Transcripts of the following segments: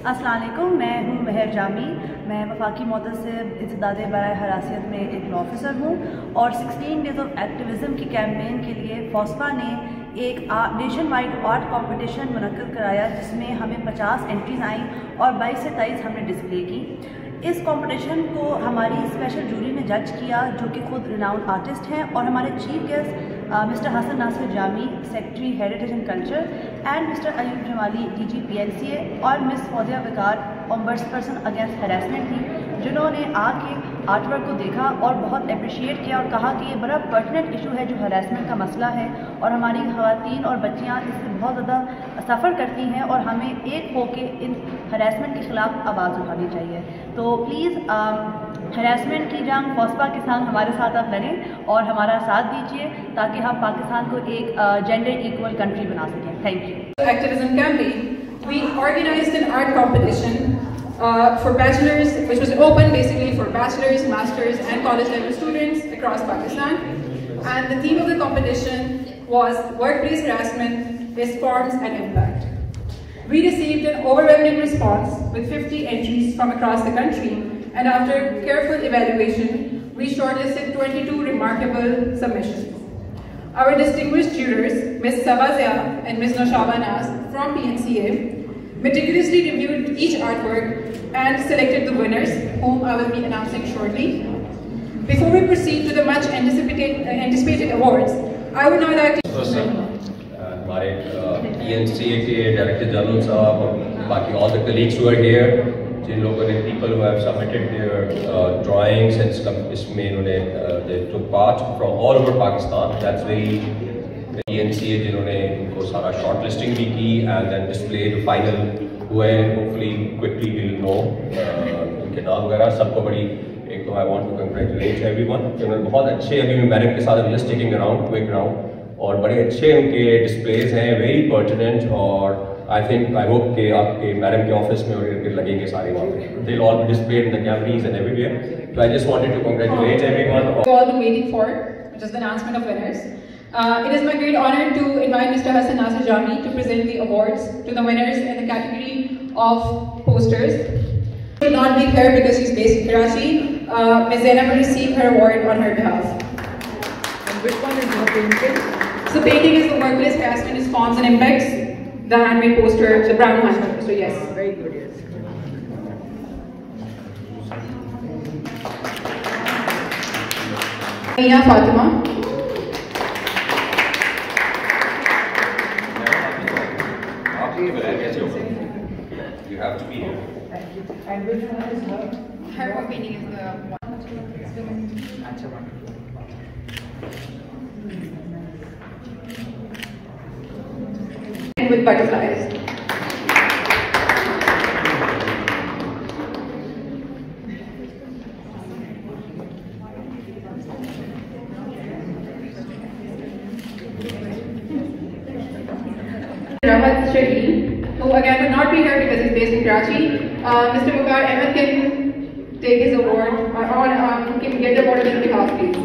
السلام علیکم، میں ہوں مہر جامی. میں وفاقی محتسب انسداد برائے حراسیت میں ایک لا آفیسر ہوں اور 16 ڈیز آف ایکٹیویزم کی کیمپین کے لیے فوسفا نے ایک نیشن وائڈ آرٹ کمپٹیشن منعقد کرایا جس میں ہمیں 50 انٹریز آئیں اور 22 سے 23 ہم نے ڈسپلے کی. اس کمپٹیشن کو ہماری اسپیشل جوری نے جج کیا جو کہ خود ریناؤنڈ آرٹسٹ ہیں، اور ہمارے chief guest mister Hasan Nasir Jami, secretary heritage and culture, and mister Ayub Jamali D G P N C A, اور مس فوزیہ وقار ombuds person against harassment تھی، جنہوں نے آ کے آرٹ ورک کو دیکھا اور بہت اپریشیٹ کیا اور کہا کہ یہ بڑا پرٹیننٹ ایشو ہے جو ہراسمنٹ کا مسئلہ ہے، اور ہماری خواتین اور بچیاں اس سے بہت زیادہ سفر کرتی ہیں اور ہمیں ایک ہو کے ان ہراسمنٹ کے خلاف آواز اٹھانی چاہیے. تو پلیز ہراسمنٹ کی جنگ فوسفا کے ساتھ ہمارے ساتھ آپ لڑیں اور ہمارا ساتھ دیجیے تاکہ ہم پاکستان کو ایک جینڈر ایکول کنٹری بنا سکیں. Thank you. Activism campaign, we organized an art competition for bachelors, which was open basically for bachelors, masters and college level students across Pakistan. And the theme of the competition was workplace harassment, its forms and impact. We received an overwhelming response with 50 entries from across the country, and after careful evaluation, we shortlisted 22 remarkable submissions. Our distinguished jurors, Ms. Saba Zia and Ms. Noshaba Naz from PNCA, meticulously reviewed each artwork and selected the winners, whom I will be announcing shortly. Before we proceed to the much anticipated awards, I would now like to... ہمارے PNCA کے director general صاحب اور باقی all the colleagues who are here, جن لوگوں نے people who have submitted their drawings and اس میں انہوں نے they took part from all over Pakistan. That's very PNCA جنہوں نے ان کو سارا شارٹ لسٹنگ بھی کی and then displayed final ہوئے. hopefully quickly we'll know ان کے نام وغیرہ سب کو. بڑی ایک تو I want to congratulate everyone کہ انہوں نے بہت اچھے ابھی میں میڈم کے ساتھ just taking around quick round اور بڑے اچھے ان کے ڈسپلیز ہیں, ویری پرٹیننٹ. اور آئی تھنک آئی ہوپ کہ آپ کے میڈم کے آفس میں اور لگیں گے سارے وہاں پہ. They will all be displayed in the galleries and everywhere. So I just wanted to congratulate everyone. All been waiting for, which is the announcement of winners. It is my great honor to invite Mr. Hassan Nasir Jami to present the awards to the winners in the category of posters. He will not be here because he's based in Karachi. Ms. Zainab will receive her award on her behalf. And which one is the painting? So painting is the workplace harassment, its forms and impacts. The handmade poster, the brown handmade poster, yes. Very good, yes. Mia Fatima. You have to be here. Thank you. And which one is her? Her work painting is the one. With butterflies. Rahat Shaheen, who again would not be here because he's based in Karachi. Mr. Waqar Ahmed can take his award, or can get the award on his behalf, please.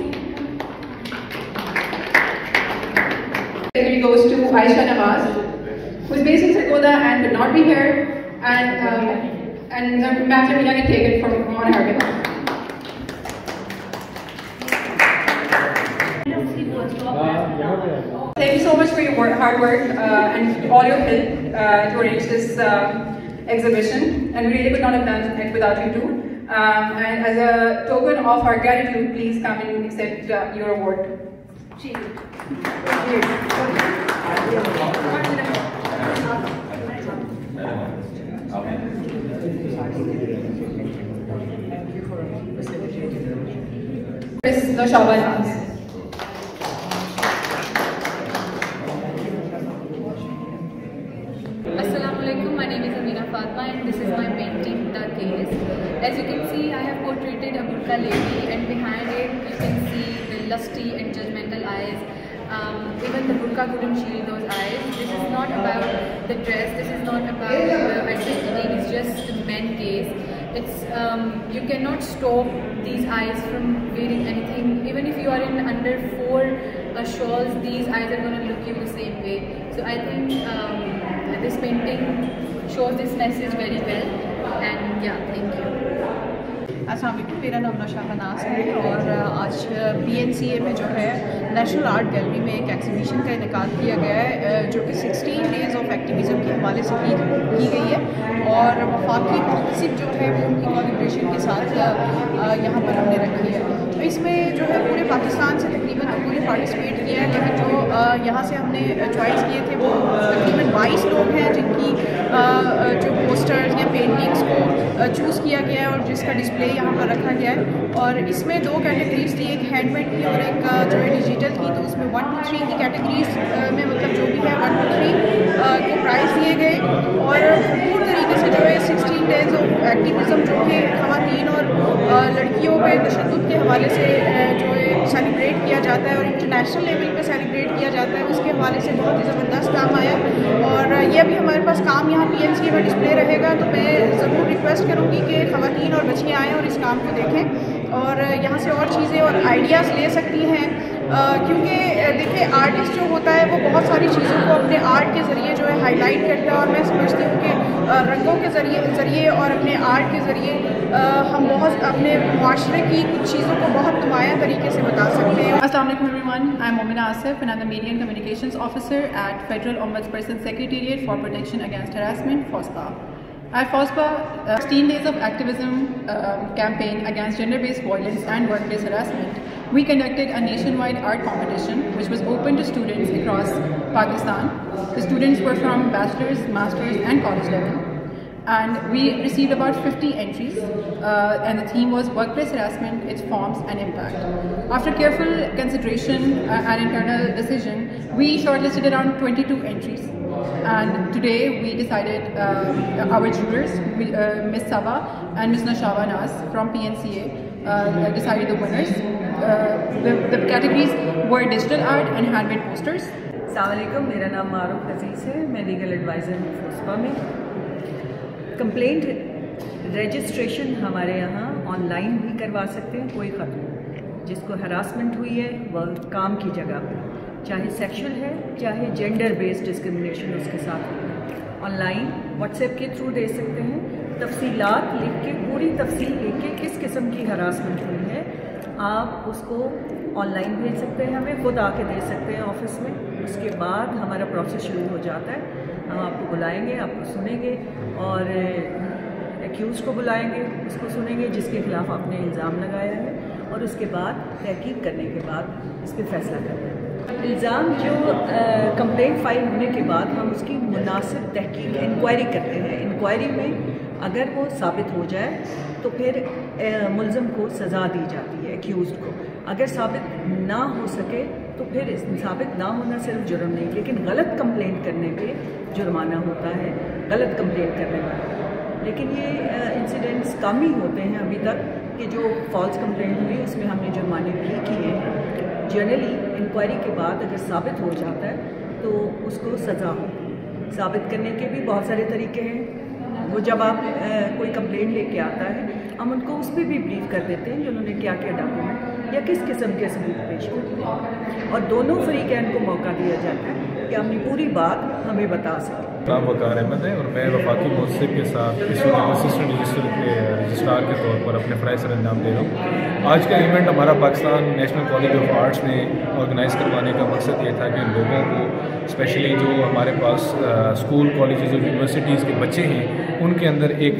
Secretary goes to Aisha Nawaz, who is based in Sargodha and could not be here, and Ma'am Samina can take it from on her behalf. Thank you so much for your hard work and all your help to arrange this exhibition, and we really could not have done it without you too. And as a token of our gratitude, please come and accept your award. Ms. Noshaba Naz. Assalamualaikum, my name is Amina Fatma and this is my painting, The Case. As you can see, I have portrayed a burqa lady, and behind it you can see the lusty and judgmental eyes. Even the burqa couldn't shield those eyes. This is not about the dress, this is not about the identity, it's just the main case. It's you cannot stop these eyes from wearing anything. Even if you are in under 4 shawls, these eyes are going to look you the same way. So I think this painting shows this message very well. السلام علیکم، میرا نام نوشا مناس ہے اور آج PNCA میں جو ہے نیشنل آرٹ گیلری میں ایک ایگزیبیشن کا انعقاد کیا گیا ہے جو کہ 16 ڈیز آف ایکٹیویزم کے حوالے سے کی گئی ہے اور وفاقی محتسب جو ہے وہ ان کی کولیبریشن کے ساتھ یہاں پر ہم نے رکھی ہے. تو اس میں جو ہے پورے پاکستان سے تقریباً لوگوں نے پارٹیسپیٹ کیا ہے، لیکن جو یہاں سے ہم نے چوائس کیے تھے وہ تقریباً 22 لوگ ہیں جن کی جو پوسٹرز یا پینٹنگس کو چوز کیا گیا ہے اور جس کا ڈسپلے یہاں پر رکھا گیا ہے. اور اس میں 2 کیٹیگریز تھی، ایک ہینڈ میڈ تھی اور ایک جو ہے ڈیجیٹل تھی. تو اس میں 1 to 3 کی کیٹیگریز میں مطلب جو بھی ہے 1 to 3 کو پرائز دیے گئے اور بھرپور طریقے سے جو ہے 16 ڈیز آف ایکٹیویزم جو کہ خواتین اور لڑکیوں پہ تشدد کے حوالے سے جو ہے سیلیبریٹ کیا جاتا ہے اور انٹرنیشنل لیول پہ سیلیبریٹ کیا جاتا ہے، اس کے حوالے سے بہت ہی زبردست کام آیا. اور یہ بھی ہمارے پاس کام یہاں PNCA میں ڈسپلے رہے گا، تو میں ضرور ریکویسٹ کروں گی کہ خواتین اور بچیاں آئیں اور اس کام کو دیکھیں اور یہاں سے اور چیزیں اور آئیڈیاز لے سکتی ہیں. کیونکہ دیکھیں آرٹسٹ جو ہوتا ہے وہ بہت ساری چیزوں کو اپنے آرٹ کے ذریعے جو ہے ہائی لائٹ کرتا ہے اور میں سمجھتی ہوں کہ رنگوں کے ذریعے اور اپنے آرٹ کے ذریعے ہم بہت اپنے معاشرے کی کچھ چیزوں کو بہت نمایاں طریقے سے بتا سکتے ہیں. السلام علیکم everyone. I'm Momina Asif and I'm the Media and Communications Officer at Federal Ombudsperson Secretariat for Protection Against Harassment, FOSPA. At FOSPA, 16 Days of Activism campaign against gender-based violence and workplace harassment, we conducted a nationwide art competition which was open to students across Pakistan. The students were from bachelor's, master's and college level. And we received about 50 entries and the theme was workplace harassment, its forms and impact. After careful consideration and internal decision, we shortlisted around 22 entries. And today we decided, our jurors, Ms. Sava and Ms. Nashawa Nas from PNCA decided the winners. The categories were digital art and handmade posters. السلام علیکم، میرا نام معروف عزیز ہے، میں legal adviser ہوں فوسپا میں. Complaint registration ہمارے یہاں آن لائن بھی کروا سکتے ہیں. کوئی خاتون جس کو ہراسمنٹ ہوئی ہے وہ کام کی جگہ پہ، چاہے سیکشل ہے چاہے جینڈر بیسڈ ڈسکرمنیشن اس کے ساتھ، آن لائن واٹس ایپ کے تھرو دے سکتے ہیں. تفصیلات لکھ کے، پوری تفصیل لکھ کے کس قسم کی ہراسمنٹ ہوئی ہے آپ اس کو آن لائن بھیج سکتے ہیں، ہمیں خود آ کے دے سکتے ہیں آفس میں. اس کے بعد ہمارا پروسیس شروع ہو جاتا ہے. ہم آپ کو بلائیں گے، آپ کو سنیں گے اور ایکیوز کو بلائیں گے، اس کو سنیں گے جس کے خلاف آپ نے الزام لگایا ہے اور اس کے بعد تحقیق کرنے کے بعد اس پہ فیصلہ کرتے ہیں. الزام جو کمپلینٹ فائل ہونے کے بعد ہم اس کی مناسب تحقیق انکوائری کرتے ہیں. انکوائری میں اگر وہ ثابت ہو جائے تو پھر ملزم کو سزا دی جاتی ہے، ایکیوزڈ کو. اگر ثابت نہ ہو سکے تو پھر ثابت نہ ہونا صرف جرم نہیں، لیکن غلط کمپلینٹ کرنے پہ جرمانہ ہوتا ہے، غلط کمپلینٹ کرنے پر. لیکن یہ انسیڈنٹس کم ہی ہوتے ہیں ابھی تک کہ جو فالس کمپلینٹ ہوئی اس میں ہم نے جرمانے بھی کیے ہیں. جنرلی انکوائری کے بعد اگر ثابت ہو جاتا ہے تو اس کو سزا ثابت کرنے کے بھی بہت سارے طریقے ہیں. وہ جب آپ کوئی کمپلینٹ لے کے آتا ہے ہم ان کو اس پہ بھی بریف کر دیتے ہیں کہ انہوں نے کیا کیا ڈاکومنٹ یا کس قسم کے ثبوت پیش کرتے ہیں اور دونوں فریقین کو موقع دیا جاتا ہے کہ اپنی پوری بات ہمیں بتا سکیں. نام وقار احمد ہے اور میں وفاقی محتسب کے ساتھ اس وقت اسسٹنٹ رجسٹرار کے طور پر اپنے فرائض سر انجام دے رہا ہوں. آج کا ایونٹ ہمارا Pakistan national college of arts میں آرگنائز کروانے کا مقصد یہ تھا کہ لوگوں کو اسپیشلی جو ہمارے پاس اسکول کالجز اور یونیورسٹیز کے بچے ہیں ان کے اندر ایک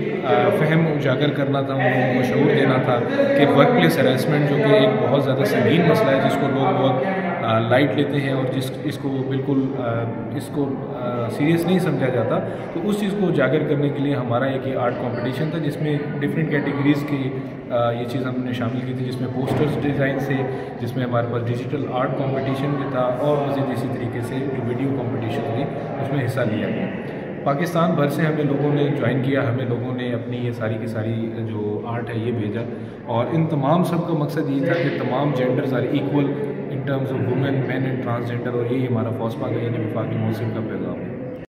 فہم اجاگر کرنا تھا، ان کو شعور دینا تھا کہ ورک پلیس ہراسمنٹ جو کہ ایک بہت زیادہ سنگین مسئلہ ہے جس کو لوگ بہت لائٹ لیتے ہیں اور اس کو بالکل اس کو سیریس نہیں سمجھا جاتا. تو اس چیز کو اجاگر کرنے کے لیے ہمارا ایک یہ آرٹ کمپٹیشن تھا جس میں ڈفرینٹ کیٹیگریز کی یہ چیز ہم نے شامل کی تھی، جس میں پوسٹرز ڈیزائن سے، جس میں ہمارے پاس ڈیجیٹل آرٹ کمپٹیشن بھی تھا اور مزید اسی طریقے سے جو ویڈیو کمپٹیشن بھی اس میں حصہ لیا گیا. پاکستان بھر سے ہمیں لوگوں نے جوائن کیا، ہمیں لوگوں نے اپنی یہ ساری کی ساری جو آرٹ ہے یہ بھیجا اور ان تمام سب کا مقصد یہ تھا کہ تمام genders are equal in terms of women, men and transgender. اور یہی ہمارا فوسپا کا یعنی وفاقی محتسب کا پیغام ہے.